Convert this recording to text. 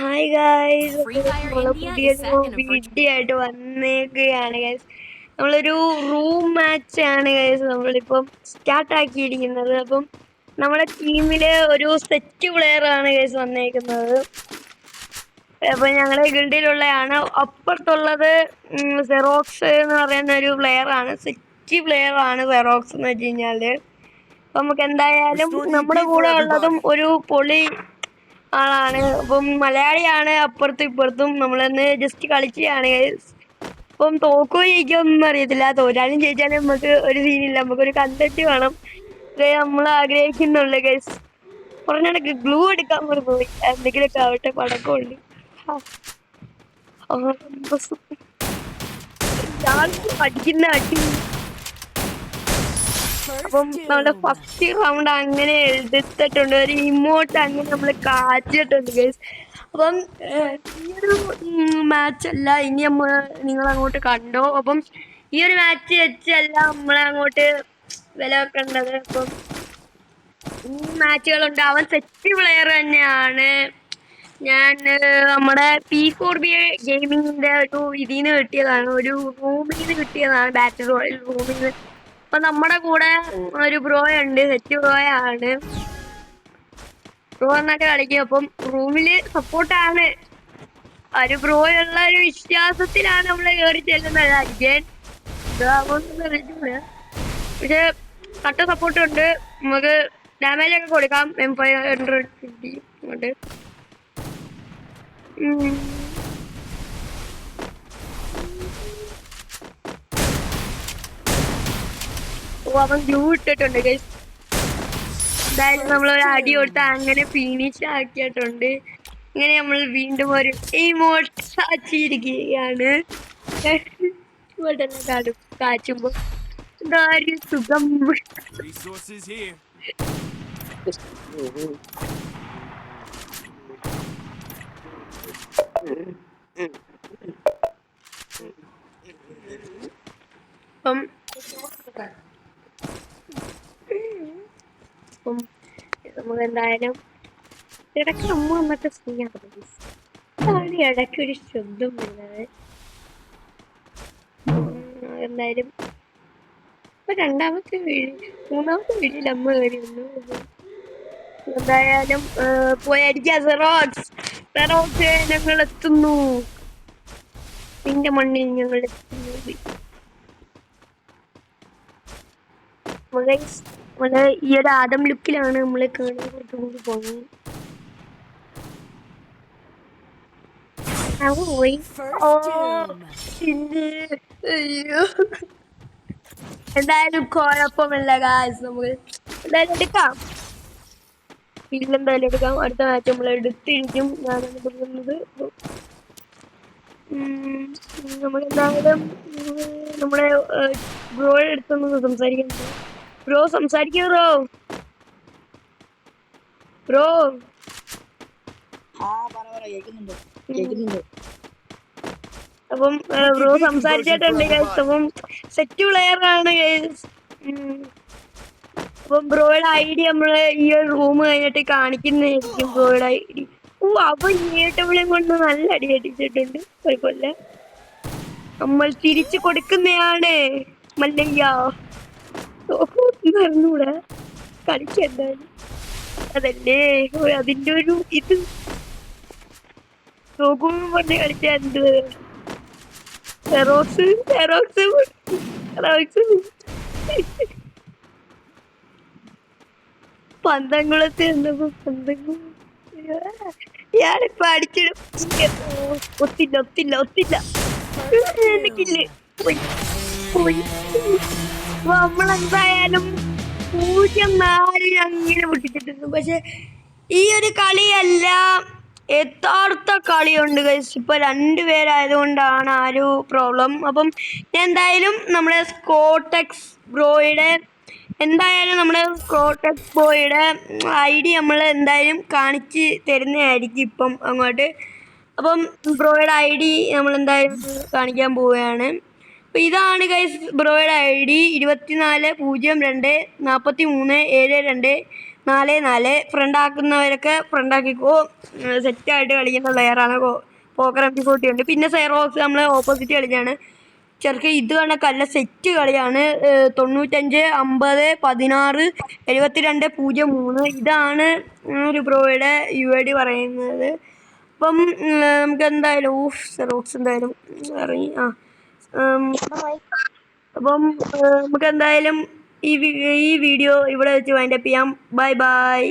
Hi guys, Free Fire നമ്മള് India is പുതിയൊരു set in a virtual. Video ആയിട്ട് വന്നേക്കുകയാണ് guys. നമ്മളൊരു റൂം മാച്ച് ആണ് ഗൈസ് നമ്മളിപ്പം സ്റ്റാർട്ട് ആക്കിയിരിക്കുന്നത്. അപ്പം നമ്മുടെ ടീമില് ഒരു സെറ്റ് പ്ലെയർ ആണ് ഗൈസ് വന്നേക്കുന്നത്. അപ്പൊ ഞങ്ങളുടെ ഗിൽഡിലുള്ളതാണ്. അപ്പുറത്തുള്ളത് സെറോക്സ് എന്ന് പറയുന്ന ഒരു പ്ലെയർ ആണ്. സെറ്റ് പ്ലെയർ ആണ് സെറോക്സ് എന്ന് വെച്ച് കഴിഞ്ഞാല്. അപ്പൊ നമുക്ക് എന്തായാലും നമ്മുടെ കൂടെ ഉള്ളതും ഒരു പൊളി ആളാണ്. അപ്പം മലയാളിയാണ്. അപ്പുറത്തും ഇപ്പുറത്തും നമ്മളന്ന് ജസ്റ്റ് കളിക്കുകയാണ്. ഇപ്പം തോക്കോ ജയിക്കൊന്നും അറിയത്തില്ല. തോറ്റാലും ജയിച്ചാലും നമുക്ക് ഒരു സീനില്ല. നമുക്കൊരു കണ്ടന്റ് വേണം. ഇതേ നമ്മൾ ആഗ്രഹിക്കുന്നുള്ളു ഗൈസ്. പറഞ്ഞിടക്ക് ഗ്ലൂ എടുക്കാൻ പോയി. എന്തെങ്കിലുമൊക്കെ ആവട്ടെ, പടക്കമുണ്ട്. അടിക്കുന്ന അടി. അപ്പം നമ്മുടെ ഫസ്റ്റ് റൗണ്ട് അങ്ങനെ എടുത്തിട്ടുണ്ട്. ഒരു ഇമോട്ട് അങ്ങനെ നമ്മൾ കാച്ചിട്ടുണ്ട് ഗൈസ്. അപ്പം ഈയൊരു മാച്ച് അല്ല, ഇനി നിങ്ങൾ അങ്ങോട്ട് കണ്ടോ. അപ്പം ഈ ഒരു മാച്ച് വെച്ചല്ല നമ്മളെ അങ്ങോട്ട് വില വെക്കേണ്ടത്. അപ്പം മാച്ചുകളുണ്ട്. അവൻ സെറ്റ് പ്ലെയർ തന്നെയാണ്. ഞാൻ നമ്മുടെ P4B ഗെയിമിങ്ങിന്റെ ഒരു ഇതിന്ന് കിട്ടിയതാണ്, ഒരു റൂമിൽ നിന്ന് കിട്ടിയതാണ്, ബാറ്റിൽ റോയൽ റൂമിൽ നിന്ന്. അപ്പൊ നമ്മുടെ കൂടെ ഒരു ബ്രോ ഉണ്ട്, സെറ്റ് ബ്രോയാണ്. ബ്രോ എന്നൊക്കെ കളിക്കും. അപ്പം റൂമില് സപ്പോർട്ടാണ്. ഒരു ബ്രോ ഉള്ള ഒരു വിശ്വാസത്തിലാണ് നമ്മള് കയറി ചെല്ലുന്നത്. അടിക്കാൻ ഇതാവുമെന്ന് അറിയില്ല, പക്ഷെ കട്ട സപ്പോർട്ട് ഉണ്ട്. നമുക്ക് ഡാമേജ് ഒക്കെ കൊടുക്കാം. M550 ഉണ്ട്. അവൻ ഗ്ലൂ ഇട്ടിട്ടുണ്ട് ഗൈസ്. എന്തായാലും നമ്മളൊരു അടി കൊടുത്ത് അങ്ങനെ ഫിനിഷ് ആക്കിയിട്ടുണ്ട്. ഇങ്ങനെ നമ്മൾ വീണ്ടും ഒരു ഇമോട്ട് കാച്ചിരിക്കുകയാണ്. ഇവിടെല്ലാം കാച്ചുമ്പോ എന്താ ഒരു സുഖം. അപ്പം നമുക്ക് എന്തായാലും ഇടയ്ക്ക് അമ്മ വന്നിട്ട് ചെയ്യാറുണ്ട്. ഇടയ്ക്ക് ഒരു ശബ്ദം വരുന്നത്. എന്തായാലും ഇപ്പൊ രണ്ടാമത്തെ മൂന്നാമത്തെ വീട്ടിൽ അമ്മ കയറി വന്നു. എന്തായാലും പോയി അടിക്കാം. സെറോക്സ് ഞങ്ങൾ എത്തുന്നു. നിന്റെ മണ്ണിൽ ഞങ്ങൾ എത്തുന്നു. നമ്മള് ഈ ഒരു ആദം ലുക്കിലാണ് നമ്മള് കേറിക്കൊണ്ട് പോകുന്നത്. പോയി. അയ്യോ, എന്തായാലും കുഴപ്പമില്ല ഗായ്സ്. നമുക്ക് എന്തായാലും എടുക്കാം. എന്തായാലും എടുക്കാം. അടുത്ത മാച്ച് നമ്മൾ എടുത്തിരിക്കും. ഞാനാണ് പറയുന്നത്. നമ്മളെന്തായാലും നമ്മുടെ ബ്രോ എടുത്തൊന്ന് സംസാരിക്കാൻ. ബ്രോ സംസാരിക്കോ? ബ്രോ അപ്പം ബ്രോ സംസാരിച്ചിട്ടുണ്ട് ഗൈസ്. അപ്പം സെറ്റ് പ്ലെയർ ആണ് ഗൈസ്. അപ്പം ബ്രോയുടെ ഐഡി നമ്മള് ഈ ഒരു റൂം കഴിഞ്ഞിട്ട് കാണിക്കുന്നതായിരിക്കും. ബ്രോയുടെ ഐഡി. അവൻ ഏട്ടവിളിയും കൊണ്ട് നല്ല അടി അടിച്ചിട്ടുണ്ട്. കുഴപ്പമില്ല, നമ്മൾ തിരിച്ചു കൊടുക്കുന്നതാണ് മല്ലയ്യ. പറഞ്ഞൂടെ കളിക്കെന്തായാലും അതല്ലേ അതിന്റെ ഒരു ഇത്. നോക്കുമ്പോ പറഞ്ഞ് കളിച്ചാ എന്ത് പന്തംകുളത്ത് എന്നപ്പോ ഞാനിപ്പോ അടിച്ചിടും. ഒത്തില്ല എനിക്കില്ലേ. നമ്മളെന്തായാലും 0-4 അങ്ങനെ പൊട്ടിച്ചിട്ടുണ്ട്. പക്ഷെ ഈ ഒരു കളിയല്ല, യഥാർത്ഥ കളിയുണ്ട് ഗൈസ്. ഇപ്പൊ 2 പേരായതുകൊണ്ടാണ് ആ ഒരു പ്രോബ്ലം. അപ്പം എന്തായാലും നമ്മുടെ സ്കോട്ടെക്സ് ബ്രോയുടെ ഐ ഡി നമ്മൾ എന്തായാലും കാണിച്ച് തരുന്നതായിരിക്കും ഇപ്പം അങ്ങോട്ട്. അപ്പം ബ്രോയുടെ ഐ ഡി നമ്മൾ എന്തായാലും കാണിക്കാൻ പോവുകയാണ്. അപ്പം ഇതാണ് ഗൈസ് ബ്രോയുടെ ഐ ഡി. 2402 43 72 4-4 ഫ്രണ്ടാക്കുന്നവരൊക്കെ ഫ്രണ്ടാക്കിക്കോ. സെറ്റായിട്ട് കളിക്കുന്ന പ്ലെയറാണ്. പോക്കർ MP40 ഉണ്ട്. പിന്നെ സൈറോക്സ് നമ്മൾ ഓപ്പോസിറ്റ് കളിച്ചാണ്. ചെറുക്ക് ഇത് കണക്കല്ല, സെറ്റ് കളിയാണ്. 95 50 16 72 03 ഇതാണ് ഒരു ബ്രോയുടെ UID പറയുന്നത്. അപ്പം നമുക്ക് എന്തായാലും സെറോക്സ് എന്തായാലും ഇറങ്ങി. അപ്പം നമുക്ക് എന്തായാലും ഈ വീഡിയോ ഇവിടെ വെച്ച് വൈൻഡപ്പ് ചെയ്യാം. Bye bye.